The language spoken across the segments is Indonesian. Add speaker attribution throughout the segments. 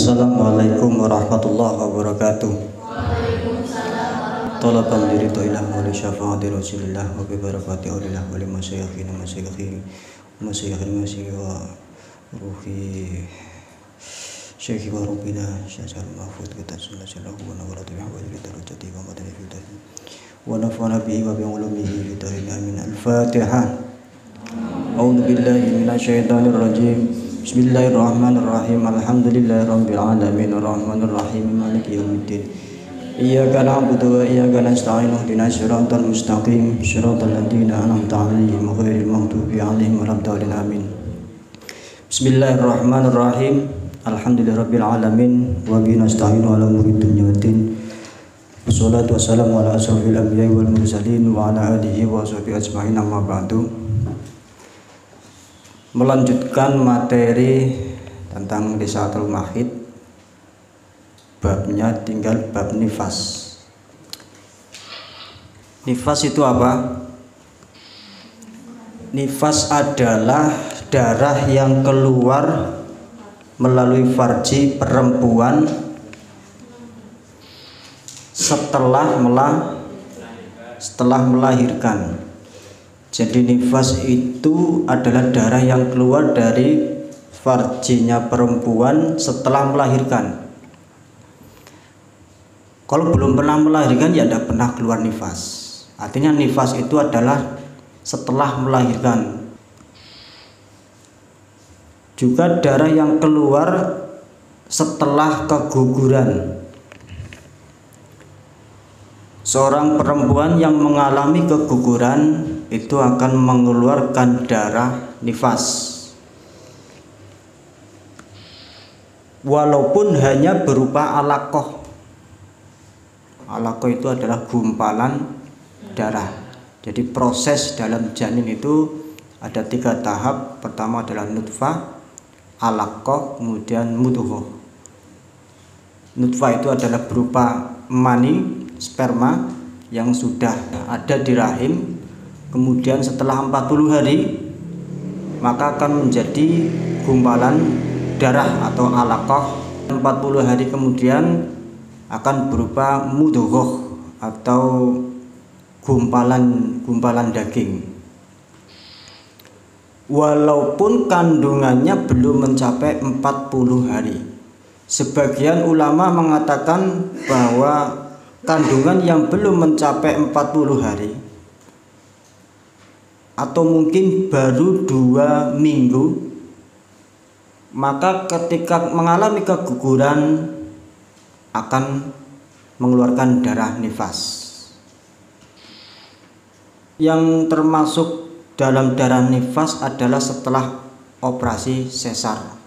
Speaker 1: Assalamualaikum warahmatullahi wabarakatuh. Talaban liridillah wa li syafaati rasulillah wa bi barakati aulillah wa li masyayikhina masyayikhi wa ruhi syekhi wa rabbina syajal mahfud kita sallallahu wa nawratu bi hawali darajati wa madani fi dadi wa nafa'ana bihi wa bi ulumihi fi darin amin. Al-Fatihah. A'udzu billahi minasyaitonir rajim. Bismillahirrahmanirrahim. Alhamdulillahirabbil alamin arrahmanir rahim maliki yaumiddin. Iyyaka na'budu wa iyyaka nasta'in ihdinas siratal mustaqim siratal ladzina an'amta 'alaihim ghairil maghdubi 'alaihim waladdallin amin. Bismillahirrahmanirrahim. Alhamdulillahirabbil alamin wa bihi nasta'inu 'ala umuri dunya waddin. Wassalatu wassalamu ala asyrofil anbiya'i wal mursalin wa ala alihi wa sahbihi ajma'in amma ba'du. Melanjutkan materi tentang Risalatul Mahid, babnya tinggal bab nifas. Nifas itu apa? Nifas adalah darah yang keluar melalui farji perempuan setelah melahirkan. Jadi nifas itu adalah darah yang keluar dari farjinya perempuan setelah melahirkan. Kalau belum pernah melahirkan ya tidak pernah keluar nifas. Artinya nifas itu adalah setelah melahirkan. Juga darah yang keluar setelah keguguran. Seorang perempuan yang mengalami keguguran itu akan mengeluarkan darah nifas, walaupun hanya berupa alaqah. Alaqah itu adalah gumpalan darah. Jadi proses dalam janin itu ada 3 tahap. Pertama adalah nutfah, alaqah, kemudian mudghah. Nutfah itu adalah berupa mani, sperma yang sudah ada di rahim. Kemudian setelah 40 hari maka akan menjadi gumpalan darah atau alaqah. 40 hari kemudian akan berupa mudghah atau gumpalan daging. Walaupun kandungannya belum mencapai 40 hari. Sebagian ulama mengatakan bahwa kandungan yang belum mencapai 40 hari atau mungkin baru 2 minggu, maka ketika mengalami keguguran akan mengeluarkan darah nifas. Yang termasuk dalam darah nifas adalah setelah operasi sesar.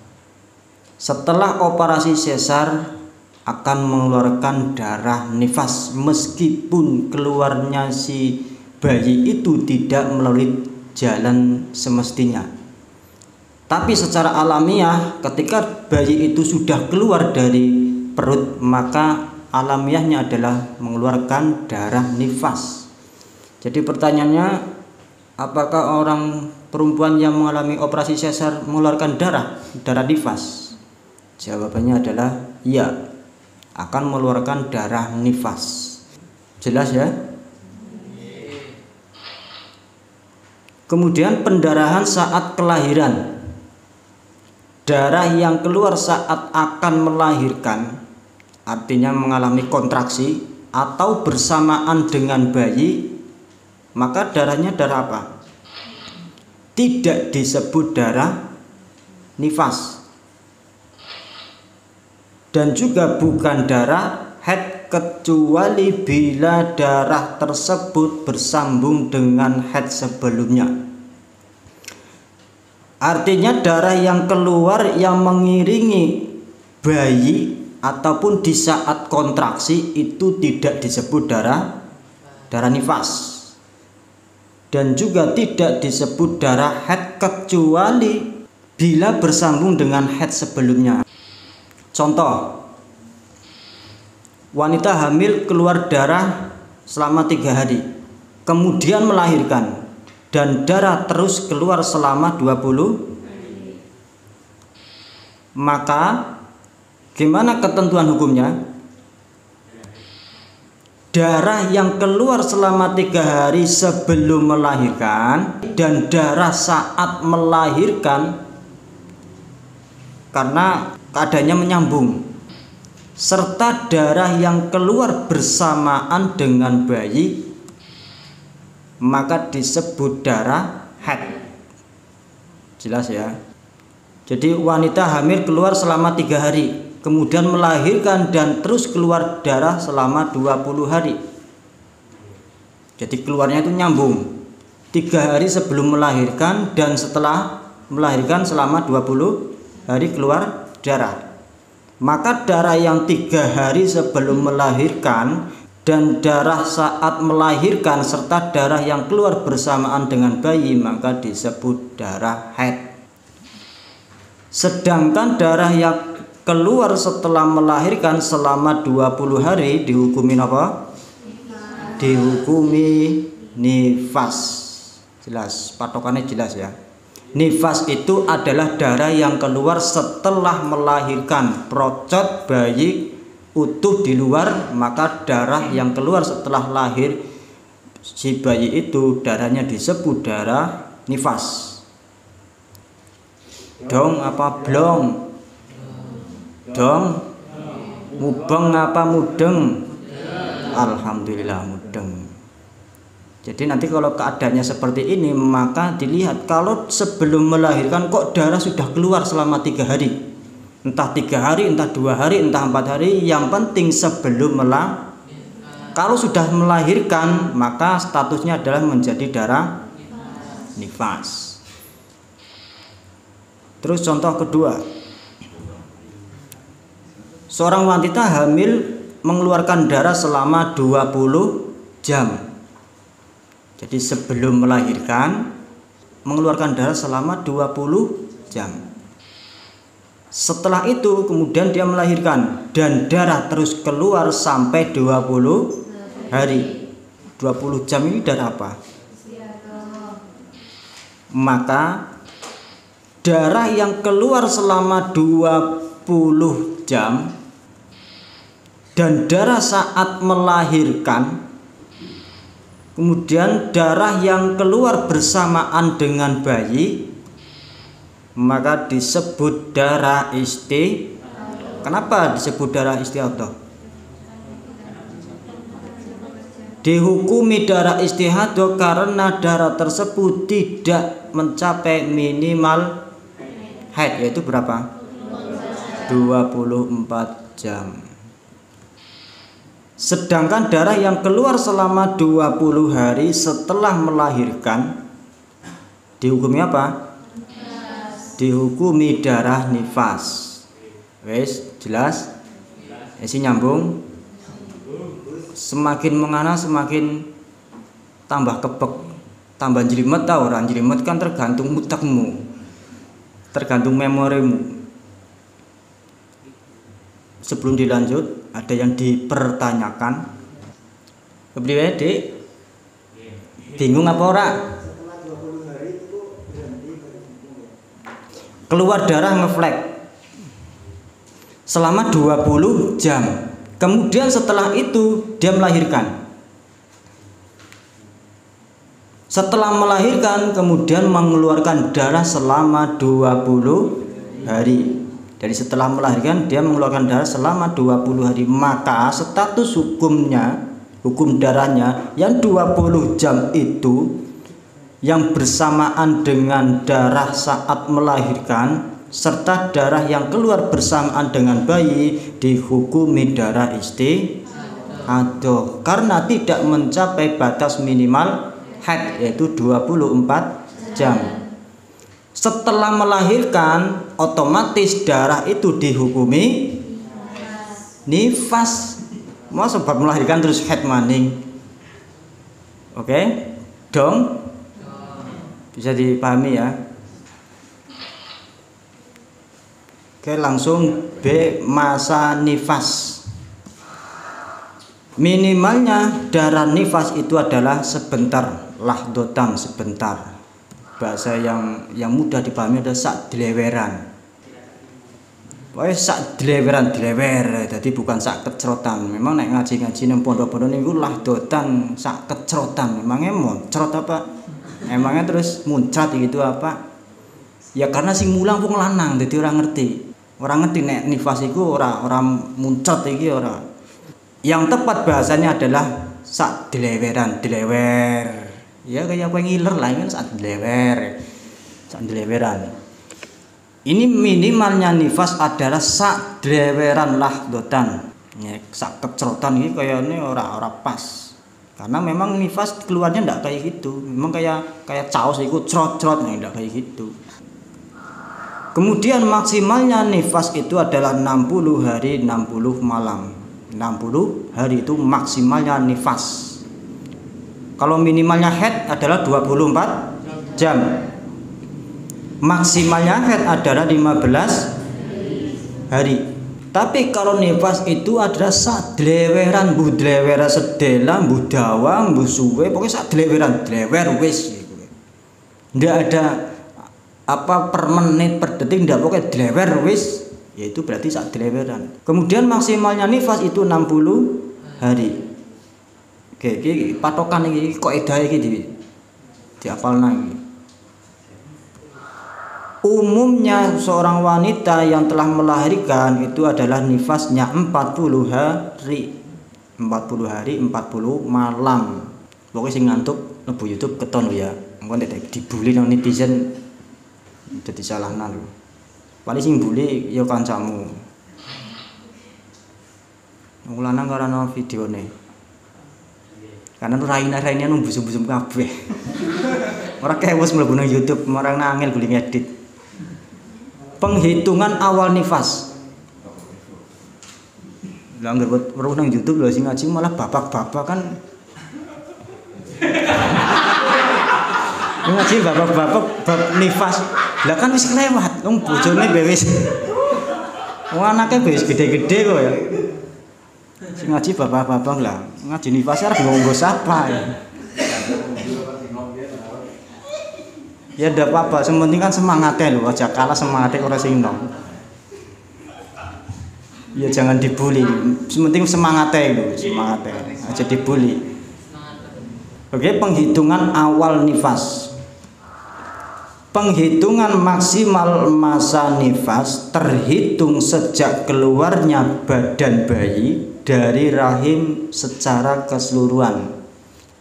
Speaker 1: Setelah operasi sesar akan mengeluarkan darah nifas, meskipun keluarnya si bayi itu tidak melalui jalan semestinya. Tapi secara alamiah ketika bayi itu sudah keluar dari perut, maka alamiahnya adalah mengeluarkan darah nifas. Jadi pertanyaannya, apakah orang perempuan yang mengalami operasi sesar mengeluarkan darah nifas? Jawabannya adalah iya, akan mengeluarkan darah nifas. Jelas ya? Kemudian pendarahan saat kelahiran. Darah yang keluar saat akan melahirkan, artinya mengalami kontraksi atau bersamaan dengan bayi, maka darahnya darah apa? Tidak disebut darah nifas. Dan juga bukan darah haid, kecuali bila darah tersebut bersambung dengan haid sebelumnya. Artinya darah yang keluar yang mengiringi bayi ataupun di saat kontraksi itu tidak disebut darah nifas. Dan juga tidak disebut darah haid kecuali bila bersambung dengan haid sebelumnya. Contoh, wanita hamil keluar darah selama 3 hari, kemudian melahirkan, dan darah terus keluar selama 20, maka
Speaker 2: Gimana ketentuan hukumnya? Darah yang keluar selama 3 hari sebelum melahirkan dan darah saat melahirkan karena keadaannya menyambung, serta darah yang keluar bersamaan dengan bayi, maka disebut darah haid. Jelas ya? Jadi wanita hamil keluar selama 3 hari, kemudian melahirkan dan terus keluar darah selama 20 hari. Jadi keluarnya itu nyambung, 3 hari sebelum melahirkan dan setelah melahirkan selama 20 hari keluar darah. Maka darah yang 3 hari sebelum melahirkan dan darah saat melahirkan serta darah yang keluar bersamaan dengan bayi maka disebut darah haid. Sedangkan darah yang keluar setelah melahirkan selama 20 hari dihukumi apa? Dihukumi nifas. Jelas, patokannya jelas ya. Nifas itu adalah darah yang keluar setelah melahirkan, procot bayi utuh di luar, maka darah yang keluar setelah lahir si bayi itu darahnya disebut darah nifas. Dong apa blong? Dong mubeng apa mudeng? Alhamdulillah mudeng. Jadi nanti kalau keadaannya seperti ini maka dilihat kalau sebelum melahirkan kok darah sudah keluar selama 3 hari, entah 3 hari, entah 2 hari, entah 4 hari, yang penting sebelum kalau sudah melahirkan maka statusnya adalah menjadi darah nifas. Terus contoh kedua, seorang wanita hamil mengeluarkan darah selama 20 jam. Jadi sebelum melahirkan mengeluarkan darah selama 20 jam. Setelah itu kemudian dia melahirkan dan darah terus keluar sampai 20 hari. 20 jam ini darah apa? Maka darah yang keluar selama 20 jam dan darah saat melahirkan, kemudian darah yang keluar bersamaan dengan bayi, maka disebut darah istihadah. Kenapa disebut darah istihadah? Dihukumi darah istihadah karena darah tersebut tidak mencapai minimal haid, yaitu berapa? 24 jam. Sedangkan darah yang keluar selama 20 hari setelah melahirkan dihukumi apa? Dihukumi darah nifas. Wes, jelas? Isi nyambung? Semakin mengana semakin tambah kepek, tambah jelimet. Tahu orang jelimet kan tergantung mutakmu, tergantung memorimu. Sebelum dilanjut, ada yang dipertanyakan. Kepriwe, Dik? Bingung apa ora? Keluar darah ngeflek selama 20 jam. Kemudian setelah itu dia melahirkan. Setelah melahirkan kemudian mengeluarkan darah selama 20 hari. Jadi setelah melahirkan dia mengeluarkan darah selama 20 hari. Maka status hukumnya, hukum darahnya yang 20 jam itu yang bersamaan dengan darah saat melahirkan serta darah yang keluar bersamaan dengan bayi dihukumi darah istihadah karena tidak mencapai batas minimal haid, yaitu 24 jam. Setelah melahirkan otomatis darah itu dihukumi nifas. Mau sebab melahirkan terus haid maning. Oke, dong? Bisa dipahami ya? Oke, langsung B, masa nifas. Minimalnya darah nifas itu adalah sebentar, lahdotan, sebentar. Bahasa yang mudah dipahami adalah sak dileweran. Pokoknya sak dilewer, jadi bukan sak kecrotan. Memang nek ngaji-ngaji nang pondok-pondok niku lah dotan sak kecrotan. Memangnya muncrat apa? Emangnya terus muncrat gitu apa? Ya karena sing mulang wong lanang, dadi orang ngerti. Orang ngerti nek nifas iku ora muncrat iki ora. Yang tepat bahasanya adalah sak dilewer. Ya kayak kowe ngiler lah kan sak dilewer. Sak dileweran. Ini minimalnya nifas adalah sak dreweran lah dotan. Ya, sak kecrotan ini kayaknya ora pas. Karena memang nifas keluarnya ndak kayak gitu. Memang kayak caos itu crot-crot ndak kayak gitu. Kemudian maksimalnya nifas itu adalah 60 hari 60 malam. 60 hari itu maksimalnya nifas. Kalau minimalnya haid adalah 24 jam. Maksimalnya haid adalah 15 hari. Tapi kalau nifas itu adalah sak dleweran, mbuh dlewera sedela, mbuh dawa, mbuh suwe, pokoknya sak dleweran, dlewer wis. Ndak ada apa per menit per detik, ndak, pokoknya dlewer wis, yaitu berarti sak dleweran. Kemudian maksimalnya nifas itu 60 hari. Oke, iki patokan iki kaidah iki diapalna iki. Umumnya seorang wanita yang telah melahirkan itu adalah nifasnya 40 hari. 40 hari 40 malam. Pokoknya sing ngantuk lebu YouTube keton ya. Engko nek dibully nang netizen dadi salahna lho. Paling sing bully ya kancamu. Wong lanang ora ana videone. Karena raine-raine anu busum-busum kabeh. Ora kewes mlebu nang YouTube, marang nangil guling edit. Penghitungan awal nifas. Lah anggere weruh nang YouTube lho sing ngaji malah bapak-bapak kan. Ngaji bapak-bapak bab nifas. Lah kan wis kelewat, wong bojone wis. Wong anake wis gede-gede kok ya. Sing ngaji bapak-bapak lah, ngaji nifas ora nggo sapa ya. Ya ndak apa-apa, sementing kan semangatnya lho, aja kalah semangatnya orang sing nom. Ya jangan dibully, sementing semangatnya lho, semangatnya, aja dibully. Oke, penghitungan awal nifas. Penghitungan maksimal masa nifas terhitung sejak keluarnya badan bayi dari rahim secara keseluruhan.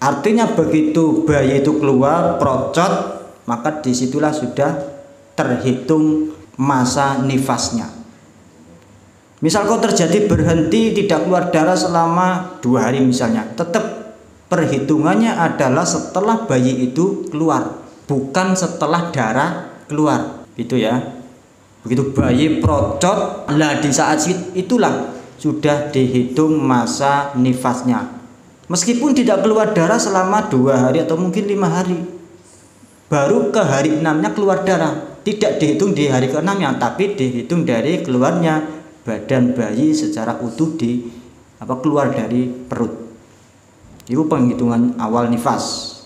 Speaker 2: Artinya begitu bayi itu keluar procot, maka disitulah sudah terhitung masa nifasnya. Misal kau terjadi berhenti tidak keluar darah selama 2 hari misalnya, tetap perhitungannya adalah setelah bayi itu keluar, bukan setelah darah keluar, gitu ya. Begitu bayi procot, lah di saat itulah sudah dihitung masa nifasnya. Meskipun tidak keluar darah selama 2 hari atau mungkin 5 hari. Baru ke hari 6-nya keluar darah, tidak dihitung di hari ke-6-nya, tapi dihitung dari keluarnya badan bayi secara utuh keluar dari perut. Itu penghitungan awal nifas.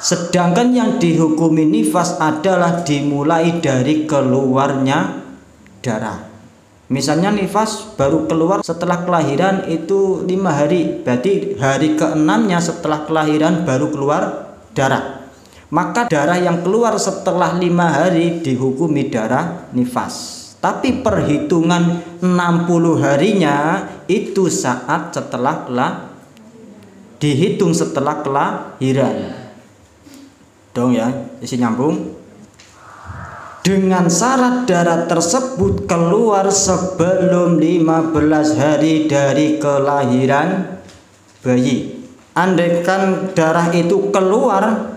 Speaker 2: Sedangkan yang dihukumi nifas adalah dimulai dari keluarnya darah. Misalnya nifas baru keluar setelah kelahiran itu 5 hari, berarti hari ke-6-nya setelah kelahiran baru keluar darah. Maka darah yang keluar setelah 5 hari dihukumi darah nifas. Tapi perhitungan 60 harinya itu saat setelah dihitung setelah kelahiran. Dong ya, isi nyambung. Dengan syarat darah tersebut keluar sebelum 15 hari dari kelahiran bayi. Andaikan darah itu keluar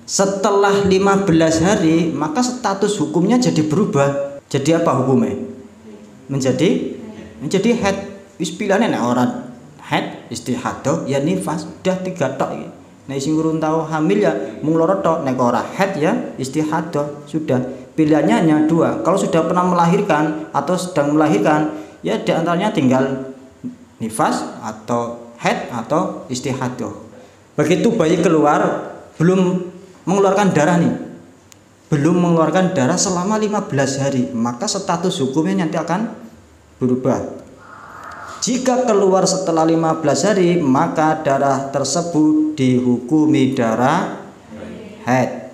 Speaker 2: setelah 15 hari, maka status hukumnya jadi berubah. Jadi apa hukumnya? Menjadi haid. Wis pilane nek ora haid istihadah ya nifas, udah 3 tok iki. Nek sing urung tau hamil ya mung loro tok, nek ora haid ya istihadah, sudah. Pilihannya hanya 2. Kalau sudah pernah melahirkan atau sedang melahirkan, ya di antaranya tinggal nifas atau haid atau istihadah. Begitu bayi keluar belum mengeluarkan darah nih, belum mengeluarkan darah selama 15 hari, maka status hukumnya nanti akan berubah. Jika keluar setelah 15 hari, maka darah tersebut dihukumi darah haid.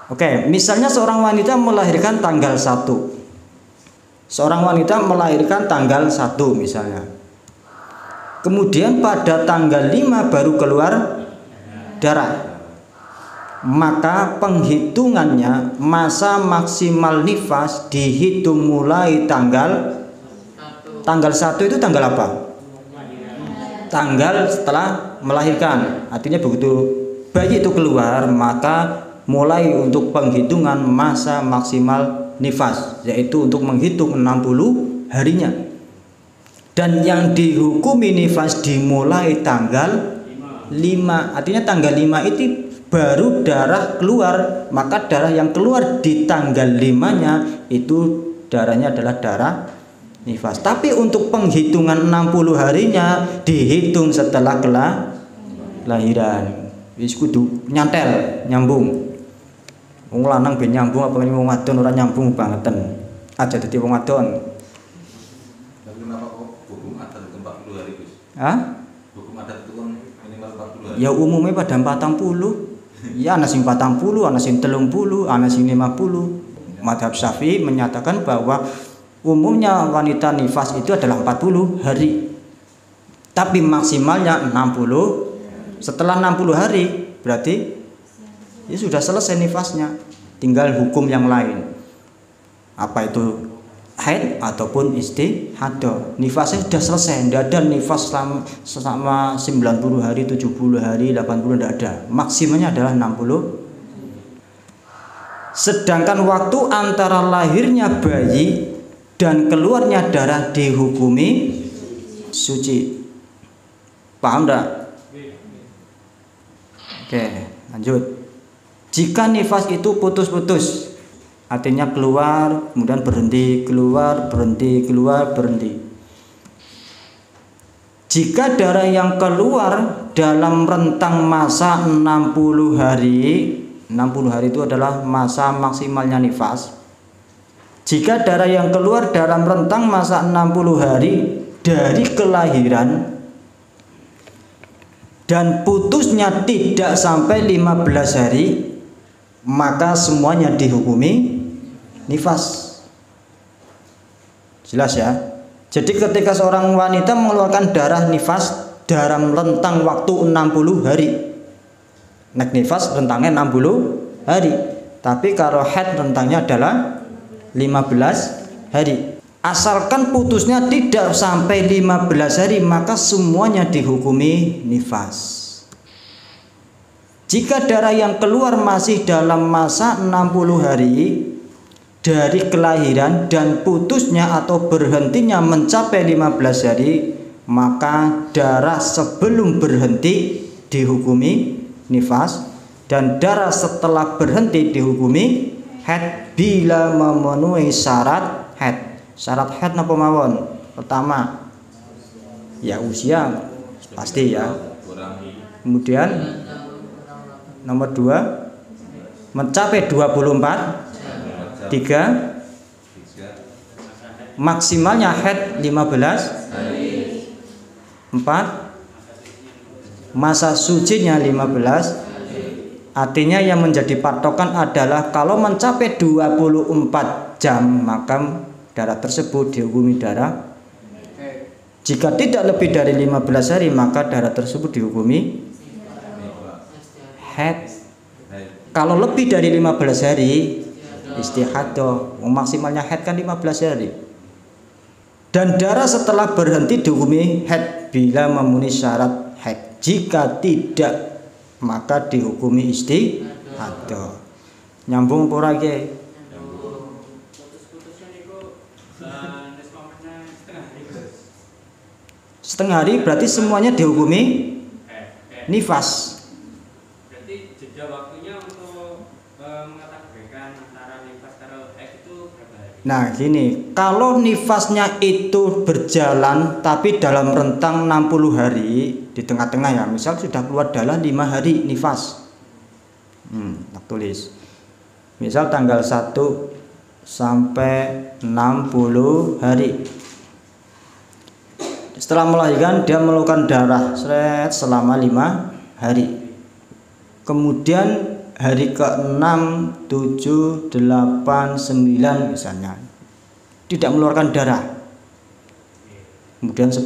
Speaker 2: Oke, misalnya seorang wanita melahirkan tanggal 1. Seorang wanita melahirkan tanggal 1 misalnya. Kemudian pada tanggal 5 baru keluar darah. Maka penghitungannya masa maksimal nifas dihitung mulai tanggal 1 itu tanggal apa? Tanggal setelah melahirkan. Artinya begitu bayi itu keluar, maka mulai untuk penghitungan masa maksimal nifas, yaitu untuk menghitung 60 harinya. Dan yang dihukumi nifas dimulai tanggal 5. Artinya tanggal 5 itu baru darah keluar, maka darah yang keluar di tanggal 5-nya itu darahnya adalah darah nifas. Tapi untuk penghitungan 60 harinya dihitung setelah kelahiran. Wis kudu nyantel, nyambung. Wong lanang ben nyambung apa wong wadon ora nyambung bangeten. Aja dadi wong wadon.
Speaker 3: Tapi kenapa kok hukum adat itu 40 hari, Gus?
Speaker 2: Hah?
Speaker 3: Hukum adat itu kan minimal 40 hari.
Speaker 2: Ya umumnya pada 40. Ya ana sing 40, ana sing 30, ana sing 50. Mazhab Syafi'i menyatakan bahwa umumnya wanita nifas itu adalah 40 hari. Tapi maksimalnya 60. Setelah 60 hari berarti ya sudah selesai nifasnya. Tinggal hukum yang lain. Apa itu haid ataupun istihadah. Nifasnya sudah selesai, tidak ada nifas selama 90 hari, 70 hari, 80 tidak ada. Maksimalnya adalah 60. Sedangkan waktu antara lahirnya bayi dan keluarnya darah dihukumi suci. Paham enggak? Oke, lanjut. Jika nifas itu putus-putus, artinya keluar, kemudian berhenti, keluar, berhenti, keluar, berhenti. Jika darah yang keluar dalam rentang masa 60 hari, 60 hari itu adalah masa maksimalnya nifas. Jika darah yang keluar dalam rentang masa 60 hari dari kelahiran dan putusnya tidak sampai 15 hari, maka semuanya dihukumi nifas. Jelas ya? Jadi ketika seorang wanita mengeluarkan darah nifas dalam rentang waktu 60 hari. Nek nifas rentangnya 60 hari. Tapi kalau haid rentangnya adalah 15 hari. Asalkan putusnya tidak sampai 15 hari, maka semuanya dihukumi nifas. Jika darah yang keluar masih dalam masa 60 hari dari kelahiran dan putusnya atau berhentinya mencapai 15 hari, maka darah sebelum berhenti dihukumi nifas dan darah setelah berhenti dihukumi haid bila memenuhi syarat haid. Syarat haid napa mawon? Pertama, ya usia pasti ya. Kemudian nomor 2 mencapai 24. 3 maksimalnya haid 15. 4 masa sucinya 15. Artinya yang menjadi patokan adalah kalau mencapai 24 jam maka darah tersebut dihukumi darah. Jika tidak lebih dari 15 hari maka darah tersebut dihukumi haid. Kalau lebih dari 15 hari istihadah. Maksimalnya haid kan 15 hari. Dan darah setelah berhenti dihukumi haid bila memenuhi syarat haid. Jika tidak maka dihukumi istihadah. Nyambung apa lagi? Setengah hari berarti semuanya dihukumi nifas.
Speaker 4: Berarti jeda waktunya untuk mengatakan antara nifas dan haid itu berapa hari?
Speaker 2: Nah gini, kalau nifasnya itu berjalan tapi dalam rentang 60 hari, di tengah-tengah ya, misal sudah keluar darah 5 hari nifas. Tak tulis. Misal tanggal 1 sampai 60 hari. Setelah melahirkan dia mengeluarkan darah selama 5 hari. Kemudian hari ke-6, 7, 8, 9 misalnya tidak mengeluarkan darah. Kemudian 10,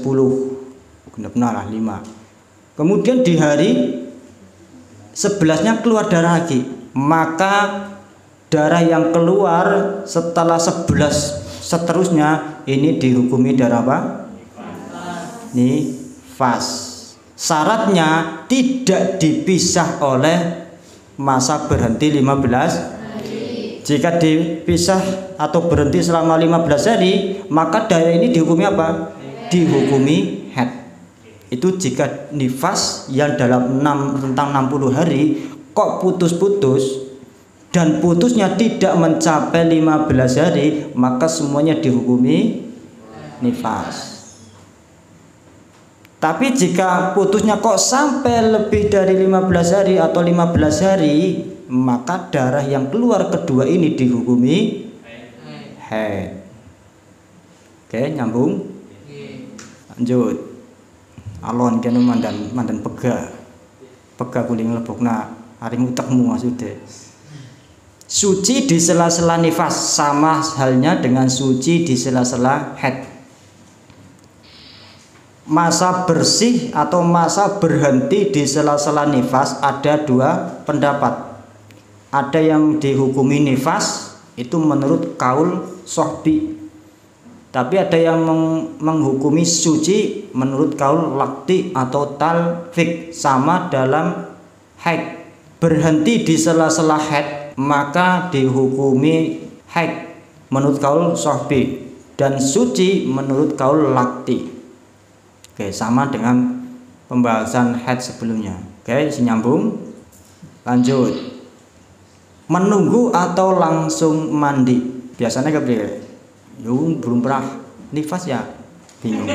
Speaker 2: benar-benar 5. Kemudian di hari 11-nya keluar darah lagi, maka darah yang keluar setelah 11 seterusnya ini dihukumi darah apa? Nifas. Syaratnya tidak dipisah oleh masa berhenti 15 hari. Jika dipisah atau berhenti selama 15 hari, maka darah ini dihukumi apa? Dihukumi haid. Itu jika nifas yang dalam rentang 60 hari kok putus-putus dan putusnya tidak mencapai 15 hari, maka semuanya dihukumi nifas. Tapi jika putusnya kok sampai lebih dari 15 hari atau 15 hari, maka darah yang keluar kedua ini dihukumi haid. Oke, nyambung? Lanjut. Alon kene mandan pega kuning lebokna harimu tekmu maksudnya. Suci di sela-sela nifas sama halnya dengan suci di sela-sela haid. Masa bersih atau masa berhenti di sela-sela nifas ada 2 pendapat. Ada yang dihukumi nifas itu menurut kaul sohbi, tapi ada yang menghukumi suci menurut kaul lakti atau talfik, sama dalam haid. Berhenti di sela-sela haid maka dihukumi haid menurut kaul sohbi, dan suci menurut kaul lakti. Oke, sama dengan pembahasan haid sebelumnya. Oke, nyambung. Lanjut. Menunggu atau langsung mandi. Biasanya kepriye? Yo belum pernah nifas ya. Bingung.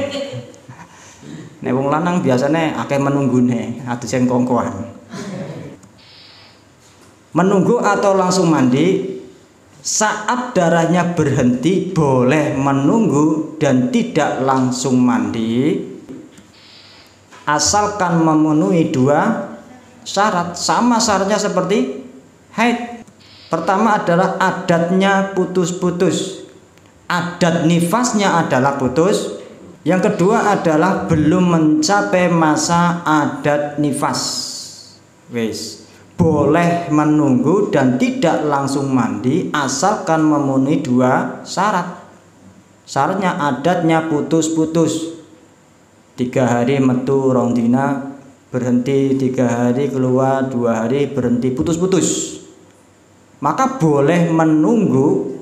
Speaker 2: Nek wong lanang biasanya akeh menunggune, adu sing kongkoan. Menunggu atau langsung mandi. Saat darahnya berhenti boleh menunggu dan tidak langsung mandi, asalkan memenuhi 2 syarat. Sama syaratnya seperti haid. Pertama adalah adatnya putus-putus. Adat nifasnya adalah putus. Yang kedua adalah belum mencapai masa adat nifas. Wis, boleh menunggu dan tidak langsung mandi asalkan memenuhi 2 syarat. Syaratnya adatnya putus-putus. 3 hari metu rong dina, berhenti 3 hari, keluar 2 hari, berhenti, putus-putus. Maka boleh menunggu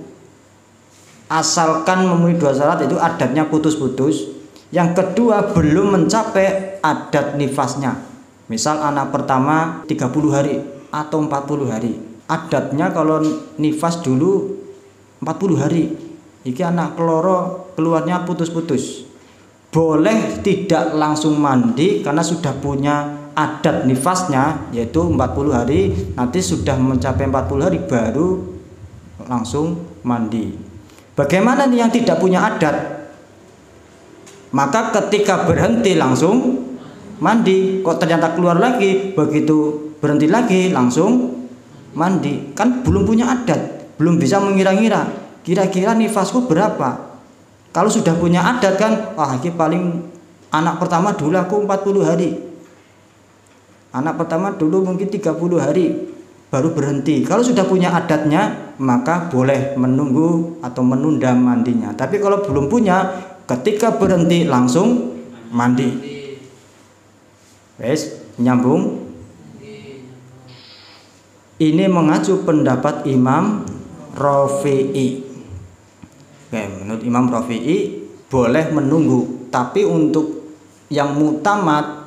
Speaker 2: asalkan memenuhi 2 syarat, itu adatnya putus-putus. Yang kedua belum mencapai adat nifasnya. Misal anak pertama 30 hari atau 40 hari. Adatnya kalau nifas dulu 40 hari. Iki anak keloro keluarnya putus-putus. Boleh tidak langsung mandi karena sudah punya adat nifasnya, yaitu 40 hari. Nanti sudah mencapai 40 hari baru langsung mandi. Bagaimana nih yang tidak punya adat? Maka ketika berhenti langsung mandi. Kok ternyata keluar lagi, begitu berhenti lagi langsung mandi. Kan belum punya adat, belum bisa mengira-ngira kira-kira nifasku berapa. Kalau sudah punya adat kan, wah ini paling anak pertama dulu aku 40 hari. Anak pertama dulu mungkin 30 hari baru berhenti. Kalau sudah punya adatnya maka boleh menunggu atau menunda mandinya. Tapi kalau belum punya, ketika berhenti langsung mandi. Wes, nyambung. Ini mengacu pendapat Imam Rafi'i. Oke, menurut Imam Rafi'i boleh menunggu, tapi untuk yang mutamad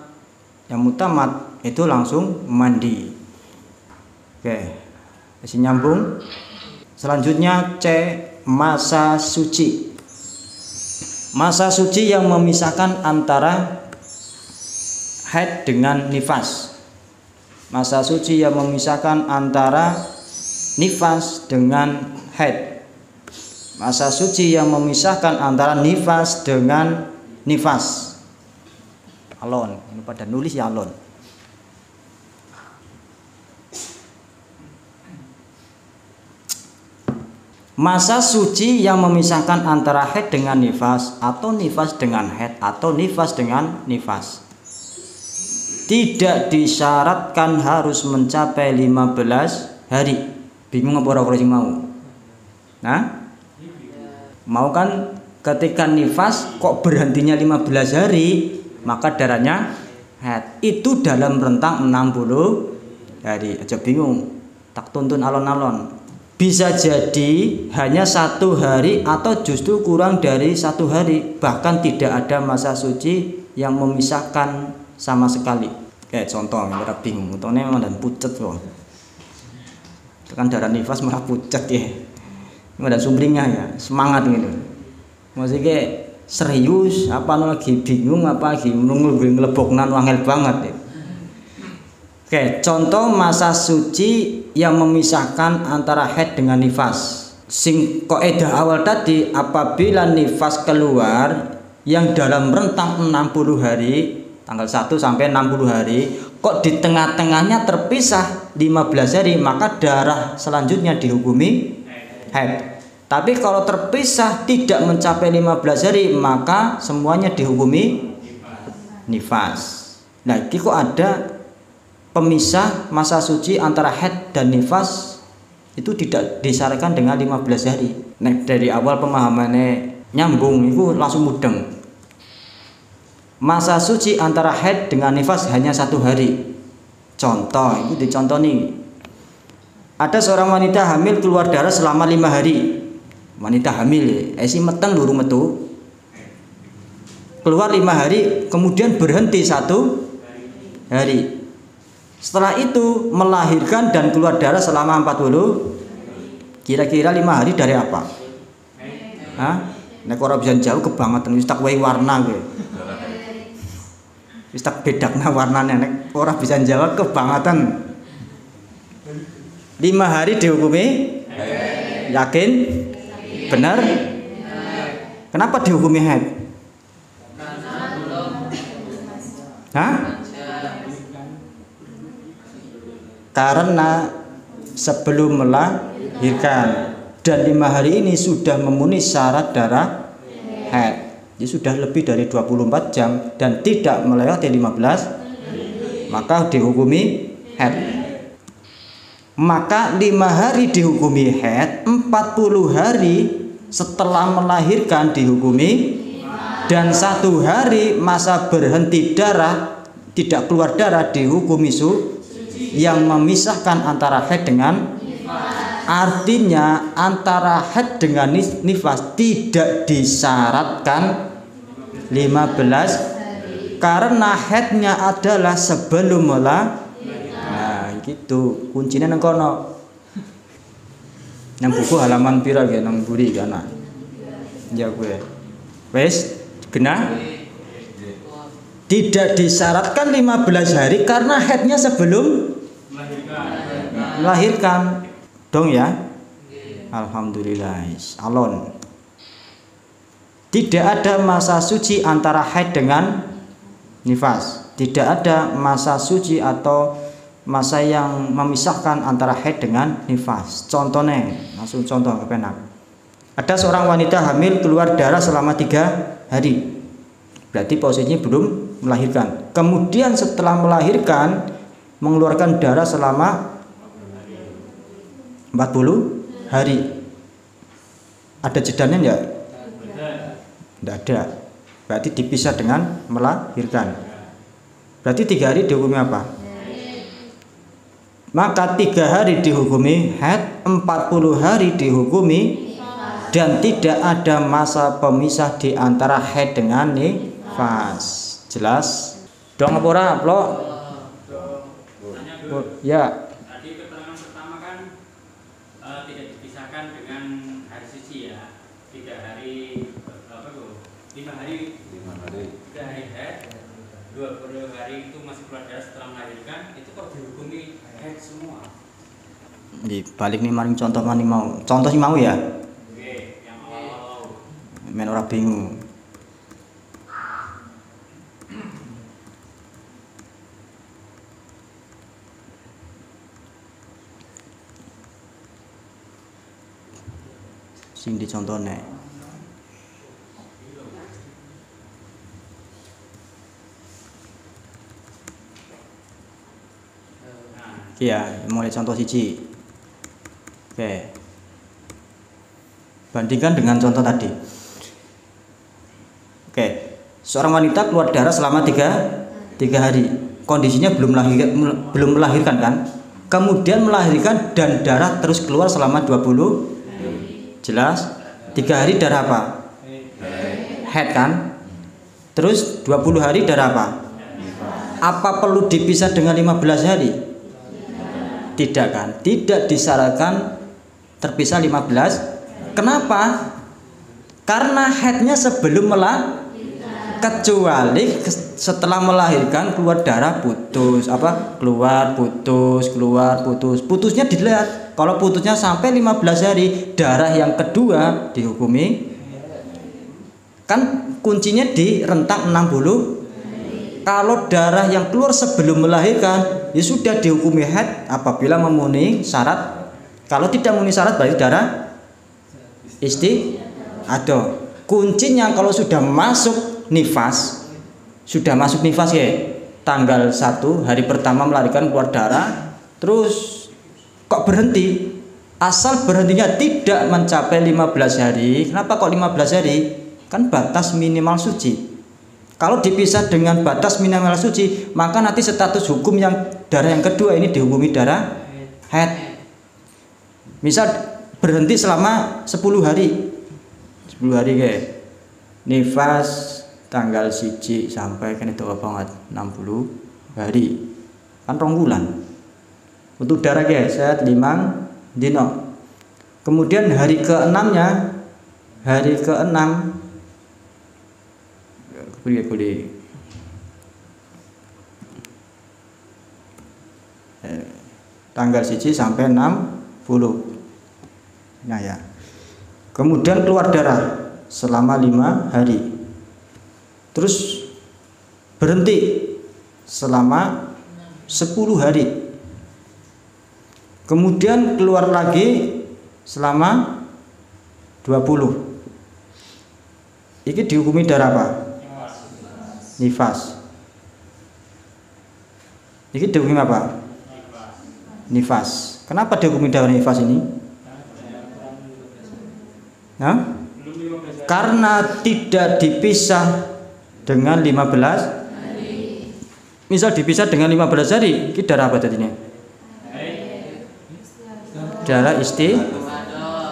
Speaker 2: itu langsung mandi. Oke, masih nyambung. Selanjutnya C, masa suci. Masa suci yang memisahkan antara haid dengan nifas. Masa suci yang memisahkan antara nifas dengan haid. Masa suci yang memisahkan antara nifas dengan nifas. Alon, ini pada nulis ya alon. Masa suci yang memisahkan antara haid dengan nifas, atau nifas dengan haid, atau nifas dengan nifas. Tidak disyaratkan harus mencapai 15 hari. Bingung apa orang sing mau? Nah, mau kan ketika nifas kok berhentinya 15 hari, maka darahnya haid. Itu dalam rentang 60 hari. Aja bingung, tak tuntun alon-alon. Bisa jadi hanya 1 hari atau justru kurang dari 1 hari. Bahkan tidak ada masa suci yang memisahkan sama sekali. Kayak contoh, mereka bingung, untungnya memang dan pucet kok. Tekan darah nifas malah pucet ya. Memang dan sumringnya ya, semangat gitu. Maksudnya serius, apa lagi bingung, apa lagi ngeleboknan wangel banget ya. Oke, contoh masa suci yang memisahkan antara haid dengan nifas. Sing kaidah awal tadi, apabila nifas keluar yang dalam rentang 60 hari, tanggal 1 sampai 60 hari, kok di tengah-tengahnya terpisah 15 hari, maka darah selanjutnya dihukumi haid. Tapi kalau terpisah tidak mencapai 15 hari, maka semuanya dihukumi nifas. Nah, ini kok ada pemisah masa suci antara haid dan nifas, itu tidak disyaratkan dengan 15 hari. Nah, dari awal pemahamannya nyambung, itu langsung mudeng. Masa suci antara haid dengan nifas hanya 1 hari. Contoh, itu dicontoh nih. Ada seorang wanita hamil keluar darah selama 5 hari. Wanita hamil, esi meteng luru metu. Keluar 5 hari, kemudian berhenti 1 hari. Setelah itu melahirkan dan keluar darah selama 40. Kira-kira 5 hari dari apa? Hah? Nek ora bisa jauh kebangetan wis tak wae warna kowe. Wis tak bedakna warnane nek ora bisa jawab kebangetan. 5 hari dihukumi? Yakin? Benar? Kenapa dihukumi haid? Hah? Karena sebelum melahirkan dan 5 hari ini sudah memenuhi syarat darah haid. Jadi sudah lebih dari 24 jam dan tidak melewati 15, maka dihukumi haid. Maka 5 hari dihukumi haid, 40 hari setelah melahirkan dihukumi, dan 1 hari masa berhenti darah, tidak keluar darah dihukumi yang memisahkan antara haid dengan artinya antara haid dengan nifas tidak disyaratkan 15 karena haidnya adalah sebelum melahirkan. Nah gitu kuncinya nang kono. Nang buku halaman pira ya nang buri kana. Ya gue. Wes genah. Tidak disyaratkan 15 hari karena haidnya sebelum melahirkan. Dong ya. Alhamdulillah. Alon. Tidak ada masa suci antara haid dengan nifas. Tidak ada masa suci atau masa yang memisahkan antara haid dengan nifas. Contohnya, langsung contoh kepenak. Ada seorang wanita hamil keluar darah selama 3 hari. Berarti posisinya belum melahirkan. Kemudian setelah melahirkan mengeluarkan darah selama 40 hari. Ada jedanya enggak? Tidak ada. Berarti dipisah dengan melahirkan. Berarti 3 hari dihukumi apa? Maka 3 hari dihukumi haid, 40 hari dihukumi, dan tidak ada masa pemisah di antara haid dengan nifas. Jelas? Dong apa ora, Plok? Ya.
Speaker 4: Tadi keterangan pertama kan tidak dipisahkan dengan hari suci ya. 3 hari apa tuh? 5 hari. 3 hari haid, 20 hari itu masih keluar darah setelah melahirkan, itu kok dihukumi haid semua?
Speaker 2: balik nih maring contoh mani mau. Contoh sing mau ya.
Speaker 4: Oke, yang awal.
Speaker 2: Men ora bingung. Sing dicontone. Iya, mulai contoh siji. Oke. Bandingkan dengan contoh tadi. Oke. Seorang wanita keluar darah selama 3 hari. Kondisinya belum melahirkan kan? Kemudian melahirkan dan darah terus keluar selama 20. Jelas? 3 hari darah apa? Head kan? Terus 20 hari darah apa? Apa perlu dipisah dengan 15 hari? Tidak kan? Tidak disyaratkan terpisah 15. Kenapa? Karena headnya sebelum kecuali setelah melahirkan keluar darah putus, keluar putus. Putusnya dilihat. Kalau putusnya sampai 15 hari, darah yang kedua dihukumi. Kan kuncinya di rentang 60. Kalau darah yang keluar sebelum melahirkan, ya sudah dihukumi haid apabila memenuhi syarat. Kalau tidak memenuhi syarat berarti darah istihadah. Kuncinya kalau sudah masuk nifas ya, tanggal 1 hari pertama melahirkan keluar darah, terus kok berhenti? Asal berhentinya tidak mencapai 15 hari. Kenapa kok 15 hari? Kan batas minimal suci. Kalau dipisah dengan batas minimal suci, maka nanti status hukum yang darah yang kedua ini dihukumi darah haid. Misal berhenti selama 10 hari. 10 hari kayak nifas tanggal 1 sampai kan itu banget 60 hari. Kan 2 bulan. Untuk darah guys, saya 5 dino. Kemudian hari ke-6-nya, hari ke-6 boleh tanggal 1 sampai 60. Nah ya. Kemudian keluar darah selama 5 hari. Terus berhenti selama 10 hari. Kemudian keluar lagi selama 20. Ini dihukumi darah apa? Nifas. Ini dihukumi apa? Nifas. Kenapa dihukumi darah nifas ini? Nah? Karena tidak dipisah dengan 15. Misal dipisah dengan 15 hari, ini darah apa tadinya? Darah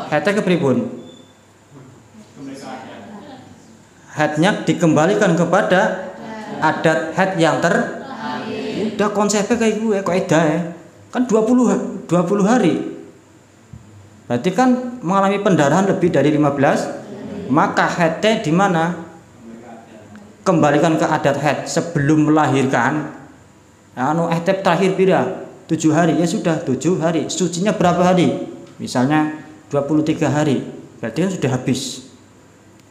Speaker 2: haidnya kepribun. Haidnya dikembalikan kepada adat haid yang udah konsepnya kayak gue, kaidah ya. Kan 20 hari. Berarti kan mengalami pendarahan lebih dari 15, maka haidnya di mana? Kembalikan ke adat haid sebelum melahirkan. Haid terakhir pira? 7 hari. Ya sudah 7 hari. Sucinya berapa hari? Misalnya 23 hari. Berarti kan sudah habis.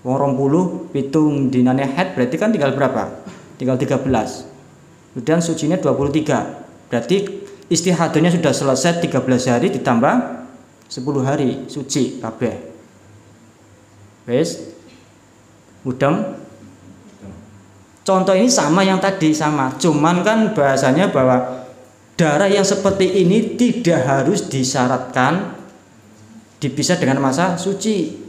Speaker 2: Wong 20 pitung dinane haid berarti kan tinggal berapa? Tinggal 13. Kemudian sucinya 23. Berarti istihadahnya sudah selesai 13 hari ditambah 10 hari suci kabeh. Wes. Mudeng. Contoh ini sama yang tadi, sama. Cuman kan bahasanya bahwa darah yang seperti ini tidak harus disyaratkan dipisah dengan masa suci.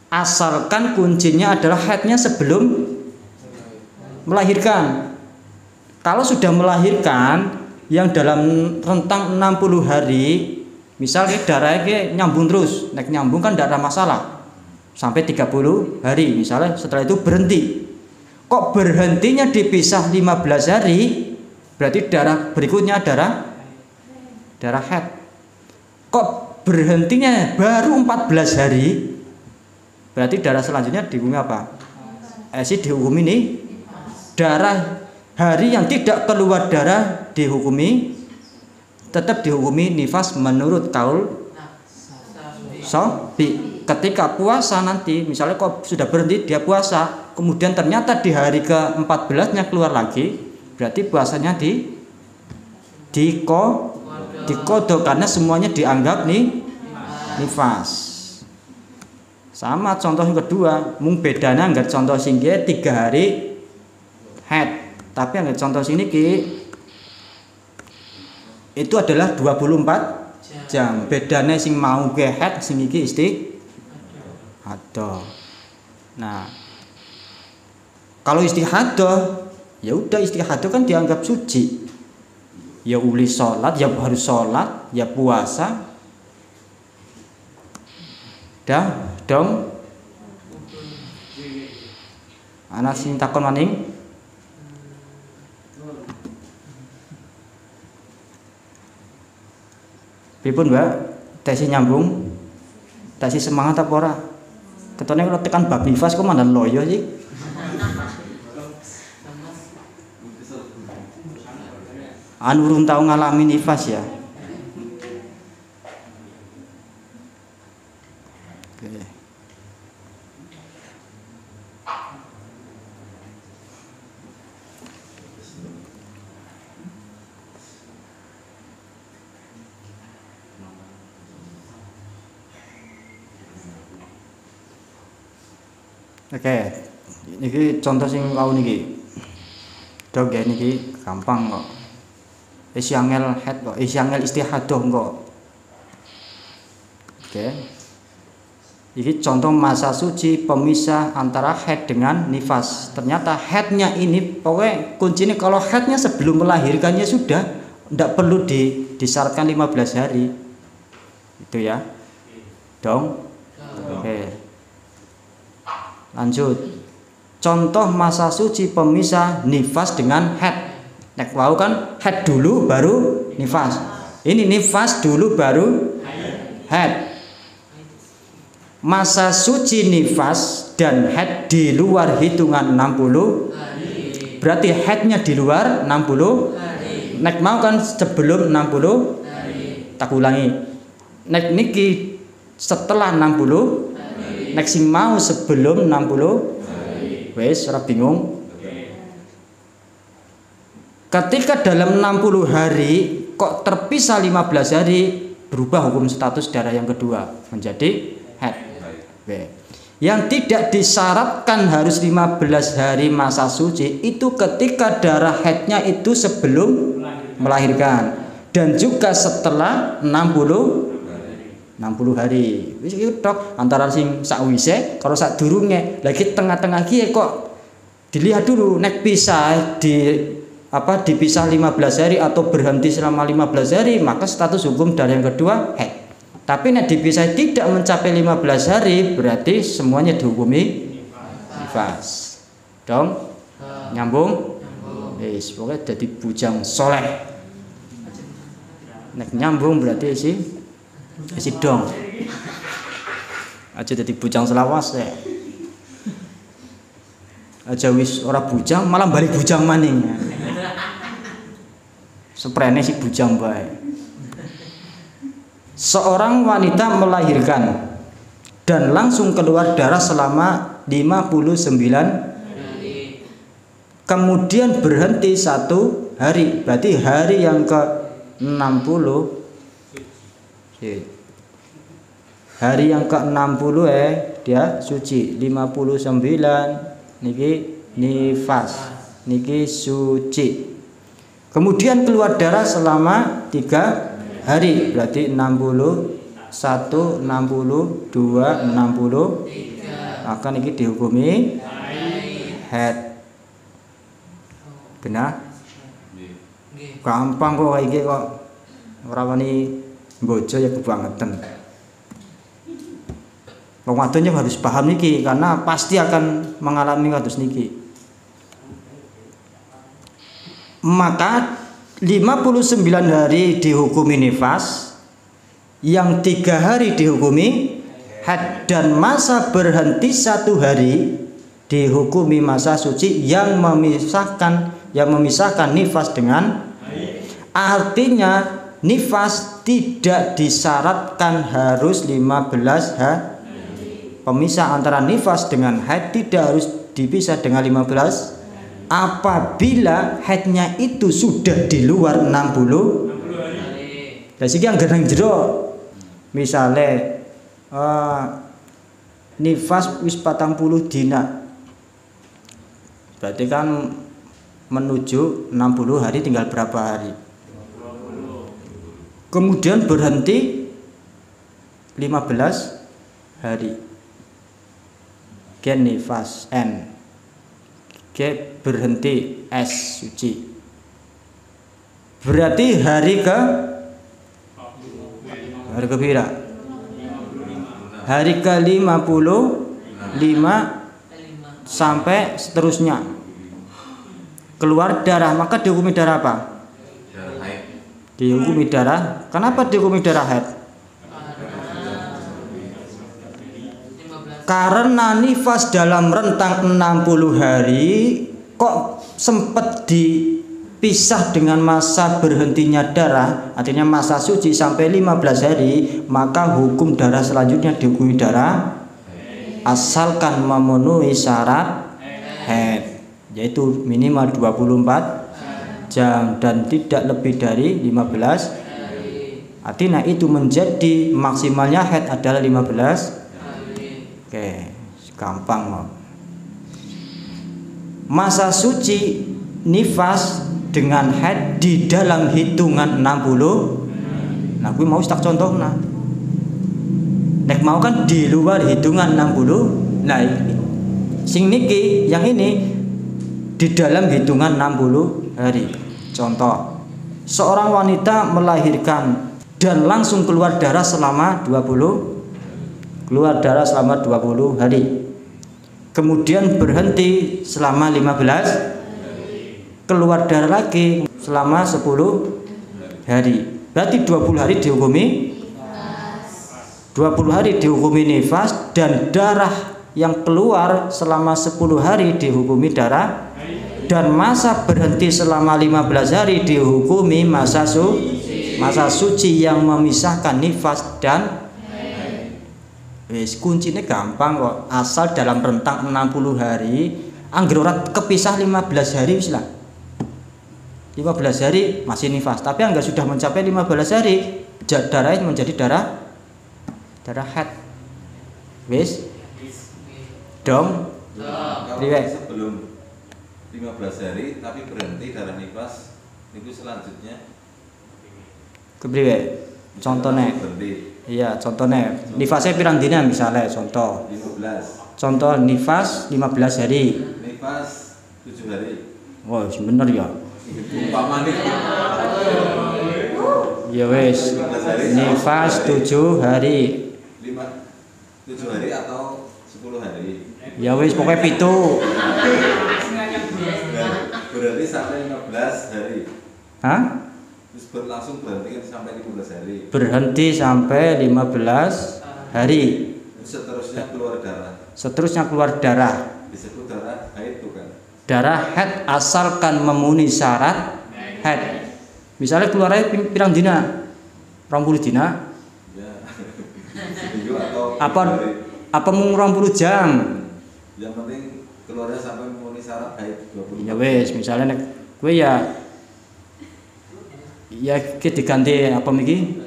Speaker 2: Asalkan kuncinya adalah haidnya sebelum melahirkan. Kalau sudah melahirkan yang dalam rentang 60 hari, misalnya darahnya nyambung terus, naik nyambung kan tidak ada masalah. Sampai 30 hari misalnya, setelah itu berhenti. Kok berhentinya dipisah 15 hari? Berarti darah berikutnya darah haid. Kok berhentinya baru 14 hari? Berarti darah selanjutnya dihukumi apa? Dihukumi nih darah hari yang tidak keluar darah dihukumi tetap dihukumi nifas menurut kaul Syafi'i. Ketika puasa nanti, misalnya kok sudah berhenti dia puasa, kemudian ternyata di hari ke-14-nya keluar lagi, berarti puasanya dikodok karena semuanya dianggap nifas. Sama contoh yang kedua, mung bedanya enggak contoh singge 3 hari haid, tapi enggak contoh sini itu adalah 24 jam. Bedanya sing mau ke haid, sing iki istihadah. Nah, kalau istihadah, ya udah istihadah kan dianggap suci. Ya uli sholat, ya harus sholat, ya puasa. Dah dong. Anak sing takon maning. Pripun, Mbak? Tesi nyambung? Tesi semangat apa ora? Ketone kalau tekan bab nifas kok mandan loyo sih? Urung tahu ngalami nifas ya. Oke, ini contoh sing kau niki. Dok ya niki gampang kok. Isi angel head kok, isi angel istihadah kok. Oke. Ini contoh masa suci pemisah antara head dengan nifas. Ternyata headnya ini pokoknya kuncinya kalau headnya sebelum melahirkannya sudah tidak perlu disyaratkan 15 hari. Itu ya. Dong. Oke. Lanjut. Contoh masa suci pemisah nifas dengan head. Nek wau kan head dulu baru nifas. Ini nifas dulu baru head. Masa suci nifas dan head di luar hitungan 60. Berarti headnya di luar 60. Nek mau kan sebelum 60. Tak ulangi. Nek niki setelah 60. Nek sing mau sebelum 60. Wes ora bingung. Ketika dalam 60 hari kok terpisah 15 hari, berubah hukum status darah yang kedua menjadi haid. Yang tidak disyaratkan harus 15 hari masa suci itu ketika darah haidnya itu sebelum melahirkan dan juga setelah 60 hari. Wis iki tok antara sing sakwise karo sadurunge. Lagi tengah-tengah iki kok dilihat dulu nek pisah dipisah 15 hari atau berhenti selama 15 hari maka status hukum darah yang kedua haid. Tapi nek dipisah tidak mencapai 15 hari berarti semuanya dihukumi nifas. Dong? Nyambung? Wis pokoknya jadi bujang soleh. Nek nyambung berarti isi dong. Aja jadi bujang selawas ya. Aja wis ora bujang malah balik bujang maning. Seprene si bujang bae. Seorang wanita melahirkan dan langsung keluar darah selama 59 kemudian berhenti 1 hari. Berarti hari yang ke-60 hari yang ke-60 dia suci. 59 niki nifas, niki suci. Kemudian keluar darah selama 3 hari. Berarti 61, 62, 60 akan niki dihukumi haid. Benar? Gampang kok iki kok ora wani bojo ya kebangetan. Wong wadonnya harus paham niki karena pasti akan mengalami kados niki. Maka 59 hari dihukumi nifas, yang 3 hari dihukumi haid dan masa berhenti 1 hari dihukumi masa suci yang memisahkan nifas dengan haid. Artinya nifas tidak disyaratkan harus 15 hari. Pemisah antara nifas dengan haid tidak harus dipisah dengan 15 apabila haidnya itu sudah di luar 60 hari. Lah siki anggen jero. Misale nifas wis 40 dina. Berarti kan menuju 60 hari tinggal berapa hari? Kemudian berhenti 15 hari. Gen nifas N. G berhenti S suci. Berarti hari kepira? Hari ke 55 sampai seterusnya keluar darah, maka dihukumi darah apa?
Speaker 3: Darah haid.
Speaker 2: Dihukumi darah. Kenapa dihukumi darah haid? Karena nifas dalam rentang 60 hari kok sempat dipisah dengan masa berhentinya darah, artinya masa suci sampai 15 hari, maka hukum darah selanjutnya dihukumi darah asalkan memenuhi syarat haid, yaitu minimal 24 jam dan tidak lebih dari 15. Artinya itu menjadi maksimalnya haid adalah 15. Oke, gampang loh. Masa suci nifas dengan haid di dalam hitungan 60. Nah, gue mau tak contoh nah. Nek mau kan di luar hitungan 60. Nah, sing niki yang ini di dalam hitungan 60 hari. Contoh, seorang wanita melahirkan dan langsung keluar darah selama 20 hari. Kemudian berhenti selama 15, keluar darah lagi selama 10 hari. Berarti 20 hari dihukumi 20 hari dihukumi nifas, dan darah yang keluar selama 10 hari dihukumi darah, dan masa berhenti selama 15 hari dihukumi masa suci yang memisahkan nifas dan wis. Kuncinya gampang kok, asal dalam rentang 60 hari angger ora kepisah 15 hari wis lah. 15 hari masih nifas, tapi angger sudah mencapai 15 hari darahnya menjadi darah haid. Wis dong.
Speaker 3: Kalau sebelum 15 hari tapi berhenti darah nifas, itu selanjutnya
Speaker 2: kepriwe? Contohnya
Speaker 3: berhenti.
Speaker 2: Iya, contohnya nifasnya pirang dina misalnya, contoh
Speaker 3: 15.
Speaker 2: Contoh nifas 15 hari.
Speaker 3: Nifas 7 hari.
Speaker 2: Wah, bener ya.
Speaker 3: Umpamane
Speaker 2: Ya wes. Nifas 7 hari.
Speaker 3: 7 hari atau 10 hari.
Speaker 2: Ya wes pokoknya pitu.
Speaker 3: Berarti sampai 15 hari.
Speaker 2: Hah?
Speaker 3: Terus langsung berhenti sampai 15 hari.
Speaker 2: Berhenti sampai 15 hari.
Speaker 3: Seterusnya keluar darah.
Speaker 2: Seterusnya keluar darah.
Speaker 3: Disebut darah haid bukan?
Speaker 2: Darah haid asalkan memenuhi syarat haid. Misalnya keluarnya pirang dina? 20 dina?
Speaker 3: Ya. Seminggu atau
Speaker 2: Apa mung 20 jam?
Speaker 3: Yang penting keluarnya sampai memenuhi syarat haid 20.
Speaker 2: Ya wes, misalnya nek kowe ya kita diganti apa miki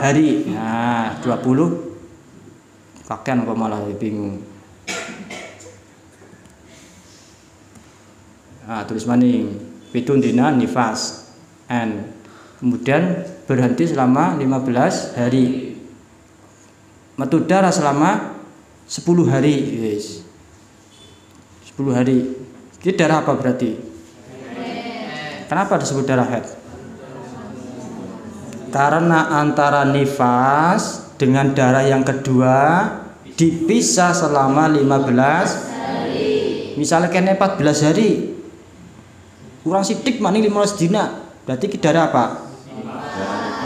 Speaker 2: hari. Nah, 20 kakean kok malah bingung. Nah, tulis maning 7 dina nifas N. Kemudian berhenti selama 15 hari. Metu darah selama 10 hari, yes. 10 hari. Ini darah apa berarti? Kenapa disebut darah haid? Karena antara nifas dengan darah yang kedua dipisah selama 15 hari. Misalnya kene 14 hari. Kurang sidik maning 15 dina. Berarti ki darah apa?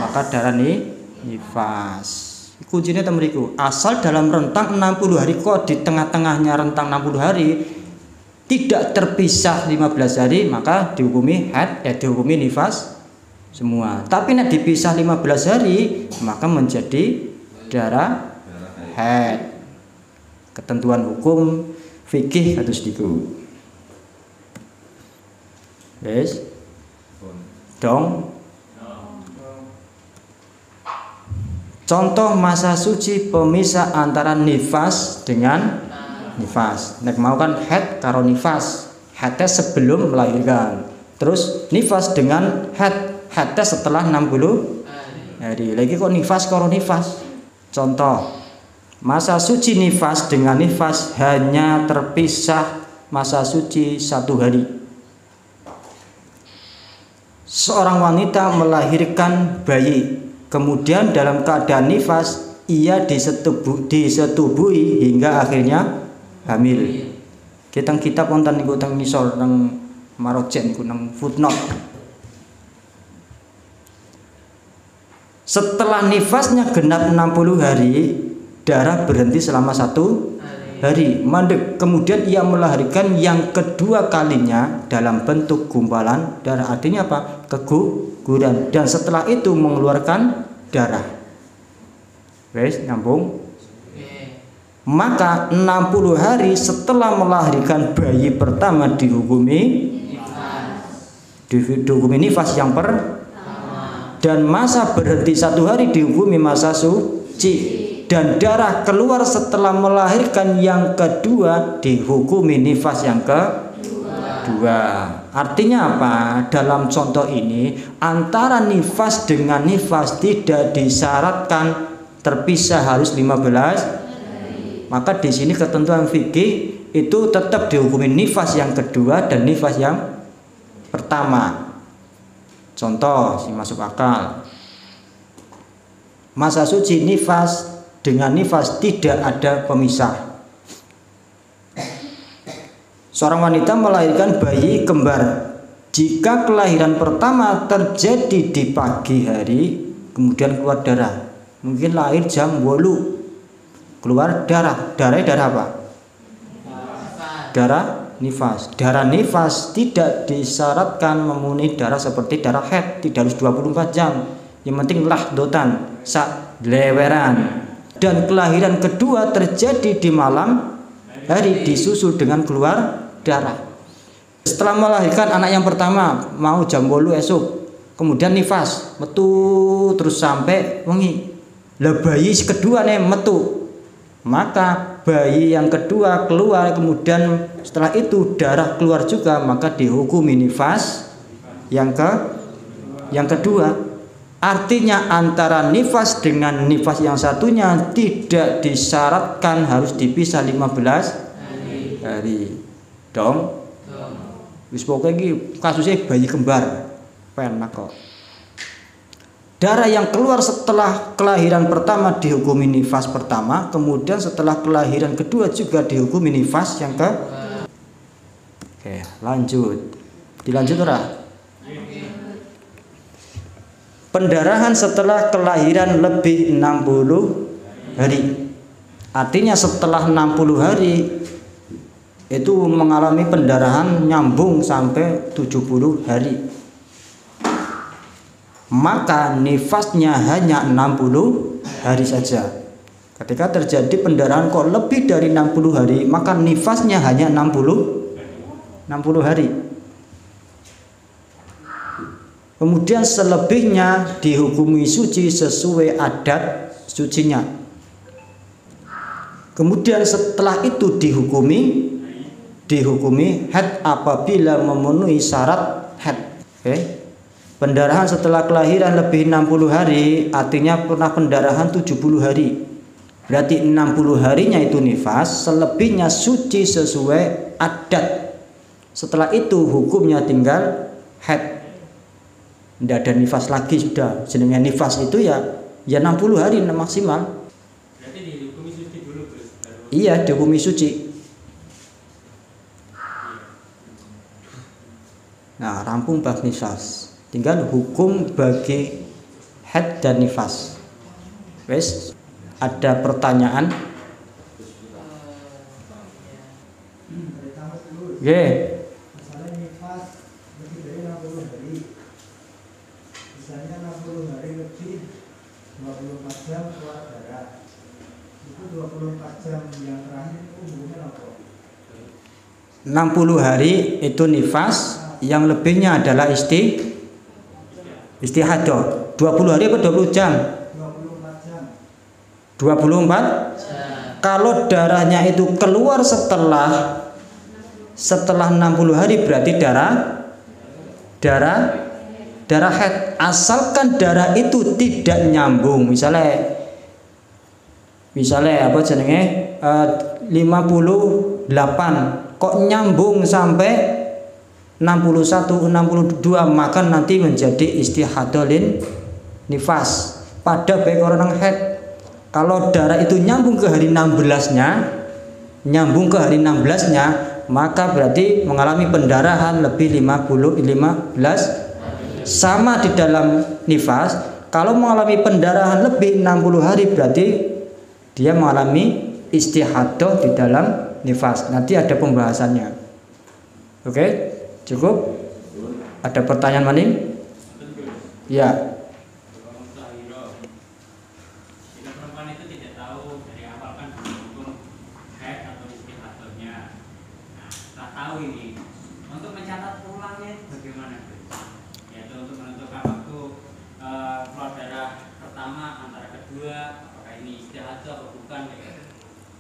Speaker 2: Maka darah nifas. Kuncinya temeriku, asal dalam rentang 60 hari, kok di tengah-tengahnya rentang 60 hari tidak terpisah 15 hari, maka dihukumi haid, dihukumi nifas semua. Tapi nek dipisah 15 hari maka menjadi darah haid. Ketentuan hukum fikih harus diku. Wes. Dong. Contoh masa suci pemisah antara nifas dengan nifas. Nek mau kan haid karo nifas. Haidnya sebelum melahirkan. Terus nifas dengan haidnya setelah 60 hari. Lagi kok nifas karo nifas. Contoh masa suci nifas dengan nifas hanya terpisah masa suci 1 hari. Seorang wanita melahirkan bayi, kemudian dalam keadaan nifas ia disetubuhi hingga akhirnya hamil. Kita kitab wonten niku teng ngisor teng marojek niku nang footnote. Setelah nifasnya genap 60 hari, darah berhenti selama 1 hari. Mandek. Kemudian ia melahirkan yang kedua kalinya dalam bentuk gumpalan darah. Artinya apa? Keguguran. Dan setelah itu mengeluarkan darah. Wes, nyambung. Maka 60 hari setelah melahirkan bayi pertama dihukumi nifas yang pertama. Dan masa berhenti 1 hari dihukumi masa suci. Dan darah keluar setelah melahirkan yang kedua dihukumi nifas yang kedua. Artinya apa? Dalam contoh ini antara nifas dengan nifas tidak disyaratkan terpisah harus 15. Maka di sini ketentuan fikih itu tetap dihukumi nifas yang kedua dan nifas yang pertama. Contoh si masuk akal. Masa suci nifas dengan nifas tidak ada pemisah. Seorang wanita melahirkan bayi kembar. Jika kelahiran pertama terjadi di pagi hari, kemudian keluar darah. Mungkin lahir jam 8. Keluar darah. Darah apa? Darah nifas. Darah nifas tidak disyaratkan memenuhi darah seperti darah haid, tidak harus 24 jam. Yang penting lahdotan, sak leweran. Dan kelahiran kedua terjadi di malam hari disusul dengan keluar darah. Setelah melahirkan anak yang pertama mau jam 8 esok, kemudian nifas metu terus sampai wengi. Lah bayi kedua nih metu, maka bayi yang kedua keluar, kemudian setelah itu darah keluar juga, maka dihukumi nifas yang kedua. Artinya antara nifas dengan nifas yang satunya tidak disyaratkan harus dipisah 15 hari. Dong. Wis pokoke iki kasusnya bayi kembar. Penak kok. Darah yang keluar setelah kelahiran pertama dihukumi nifas pertama, kemudian setelah kelahiran kedua juga dihukumi nifas yang ke. Oke, lanjut. Dilanjut ora? Pendarahan setelah kelahiran lebih 60 hari. Artinya setelah 60 hari itu mengalami pendarahan nyambung sampai 70 hari. Maka nifasnya hanya 60 hari saja. Ketika terjadi pendarahan kok lebih dari 60 hari, maka nifasnya hanya 60 hari. Kemudian selebihnya dihukumi suci sesuai adat sucinya. Kemudian setelah itu dihukumi haid apabila memenuhi syarat haid. Okay. Pendarahan setelah kelahiran lebih 60 hari artinya pernah pendarahan 70 hari. Berarti 60 harinya itu nifas, selebihnya suci sesuai adat. Setelah itu hukumnya tinggal haid. Tidak ada nifas lagi sudah. Jenenge nifas itu ya 60 hari maksimal.
Speaker 4: Berarti dihukumi suci dulu terus.
Speaker 2: Iya, dihukumi suci. Nah, rampung bab nifas. Tinggal hukum bagi haid dan nifas. Wes, ada pertanyaan? Nggih. 60 hari itu nifas, yang lebihnya adalah istihadah. 20 hari apa 20 jam? 24. Kalau darahnya itu keluar setelah 60 hari berarti darah haid. Asalkan darah itu tidak nyambung, misalnya apa jenenge 58 kok nyambung sampai 61, 62, maka nanti menjadi istihadolin nifas pada baik orang haid. Kalau darah itu nyambung ke hari 16-nya, maka berarti mengalami pendarahan lebih 15. Sama di dalam nifas, kalau mengalami pendarahan lebih 60 hari berarti dia mengalami istihadah di dalam nifas. Nanti ada pembahasannya. Oke, cukup? Ada pertanyaan maning? Ya.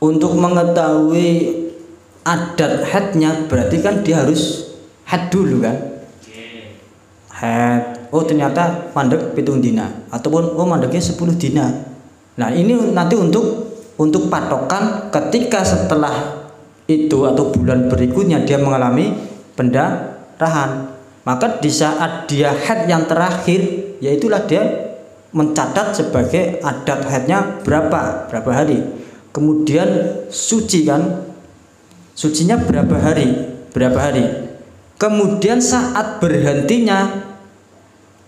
Speaker 2: Untuk mengetahui adat haidnya berarti kan dia harus haid dulu kan? Haid. Oh ternyata mandek 7 dina ataupun oh mandeknya 10 dina. Nah ini nanti untuk patokan ketika setelah itu atau bulan berikutnya dia mengalami pendarahan. Maka di saat dia haid yang terakhir, yaitulah dia mencatat sebagai adat haidnya berapa hari. Kemudian suci kan, sucinya berapa hari. Kemudian saat berhentinya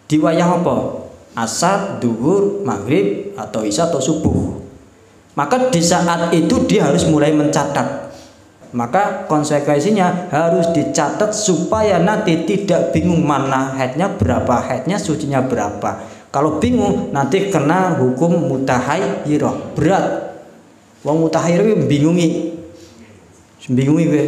Speaker 2: di wayah apa? Asar, duhur, maghrib, atau isya atau subuh. Maka di saat itu dia harus mulai mencatat. Maka konsekuensinya harus dicatat supaya nanti tidak bingung mana haidnya berapa, haidnya sucinya berapa. Kalau bingung nanti kena hukum mutahayyirah, berat. Wong mutahayyirah bingungi kowe.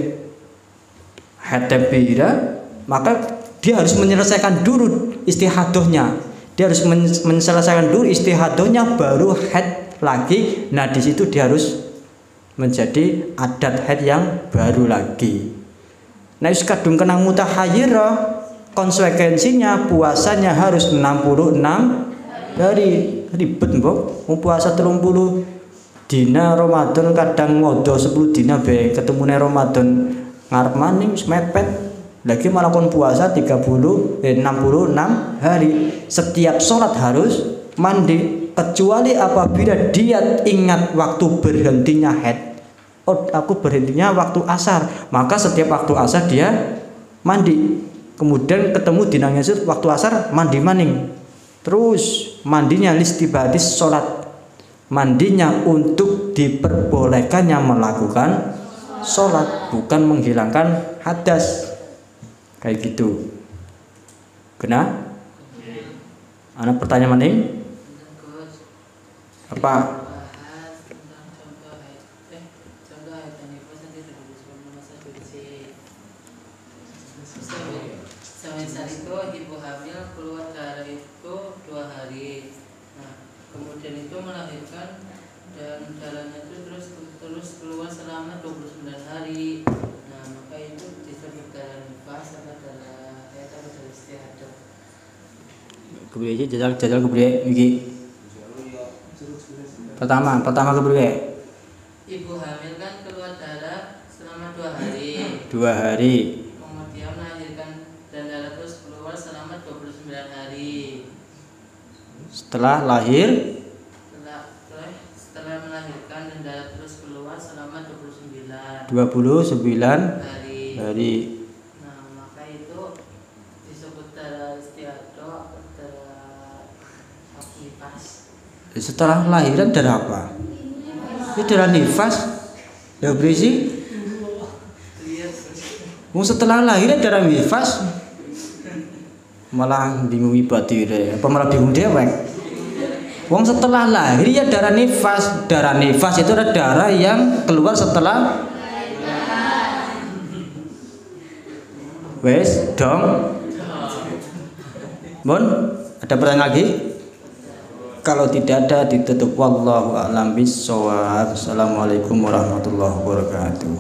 Speaker 2: Haid pira, maka dia harus menyelesaikan dulu istihadahnya. Dia harus menyelesaikan dulu istihadahnya baru haid lagi. Nah, di situ dia harus menjadi adat haid yang baru lagi. Nah, wis kadung kena mutahayyirah, konsekuensinya puasanya harus 66 hari. Ribet mbok, mau puasa 30 dina Ramadan kadang ngodo 10 dina be ketemune Ramadan ngarep maning wis mepet. Lagi malah kon puasa 66 hari. Setiap sholat harus mandi kecuali apabila dia ingat waktu berhentinya haid. Oh, aku berhentinya waktu asar, maka setiap waktu asar dia mandi. Kemudian ketemu dinanya waktu asar mandi maning. Terus mandinya listibadis sholat. Mandinya untuk diperbolehkannya melakukan sholat, bukan menghilangkan hadas. Kayak gitu. Kena? Ada pertanyaan maning? Apa?
Speaker 5: Semisal itu ibu hamil keluar darah itu 2 hari. Nah, kemudian itu melahirkan dan darahnya itu terus keluar selama 29 hari. Nah, maka itu disebut darah nifas atau darah haid atau darah istihadah.
Speaker 2: Kebriye jajal kebriye iki. Pertama kebriye?
Speaker 5: Ibu hamil kan keluar darah selama 2 hari.
Speaker 2: 2 hari.
Speaker 5: Kemudian melahirkan dan darah terus keluar selama 29 hari.
Speaker 2: Setelah lahir,
Speaker 5: setelah melahirkan dan darah terus keluar selama 29
Speaker 2: hari.
Speaker 5: Nah, maka itu disebut darah istihadah atau darah nifas.
Speaker 2: Setelah lahiran darah apa? Ini darah nifas. Ya berisi. Setelah lahiran darah nifas. Malah bingung ibadire. Apa malah bingung dewek? Wong setelah lahir ya darah nifas. Darah nifas itu adalah darah yang keluar setelah Wes, dong. Bon, ada pertanyaan lagi? Kalau tidak ada ditutup wallahu a'lam bishawab. Assalamualaikum warahmatullahi wabarakatuh.